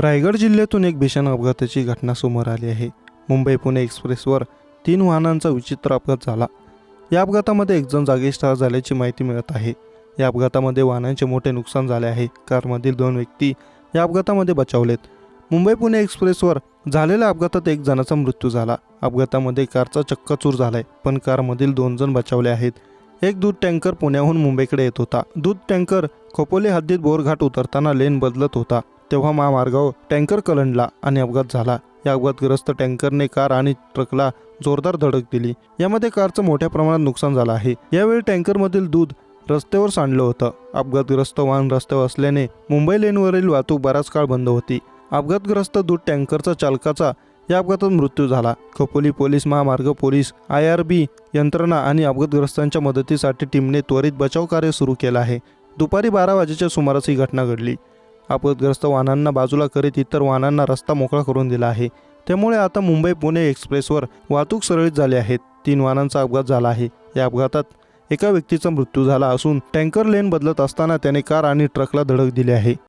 रायगड जिल्ह्यातून एक भीषण अपघाताची घटना समोर आली आहे। मुंबई पुणे एक्सप्रेसवर 3 वाहनांचा विचित्र अपघात झाला। या अपघातामध्ये एक जण जागीच ठार झाल्याची माहिती मिळत आहे। या अपघातामध्ये वाहनांचे मोठे नुकसान झाले आहे। कारमधील 2 व्यक्ती या अपघातामध्ये बचावलेत। मुंबई पुणे एक्सप्रेसवर झालेल्या अपघातात एक जणाचा मृत्यू झाला। अपघातामध्ये कारचा चक्काचूर झालाय, पण कारमधील 2 जण बचावले आहेत। एक दूध टँकर पुण्याहून मुंबईकडे येत होता। दूध टँकर खोपोली हद्दीत बोरघाट उतरताना लेन बदलत होता, तेव्हा महामार्गावर टँकर कलंडला आणि अपघात झाला। या अपघातग्रस्त टँकरने कार आणि ट्रकला जोरदार धडक दिली। यामध्ये कारचं मोठ्या प्रमाणात नुकसान झालं आहे। यावेळी टँकरमधील दूध रस्त्यावर सांडलं होतं। अपघातग्रस्त वाहन रस्त्यावर असल्याने मुंबई लेनवरील वाहतूक बराच काळ बंद होती। अपघातग्रस्त दूध टँकरचा चालकाचा या अपघातात मृत्यू झाला। खोपोली पोलीस, महामार्ग पोलीस, IRB यंत्रणा आणि अपघातग्रस्तांच्या मदतीसाठी टीमने त्वरित बचाव कार्य सुरू केलं आहे। दुपारी 12 वाजेच्या सुमारास ही घटना घडली। अपघातग्रस्त वाहनांना बाजूला करीत इतर वाहनांना रस्ता मोकळा करून दिला आहे। त्यामुळे आता मुंबई पुणे एक्सप्रेसवर वाहतूक सुरळीत झाली आहे। 3 वाहनांचा अपघात झाला आहे। या अपघातात एका व्यक्तीचा मृत्यू झाला असून टँकर लेन बदलत असताना त्याने कार आणि ट्रकला धडक दिली आहे।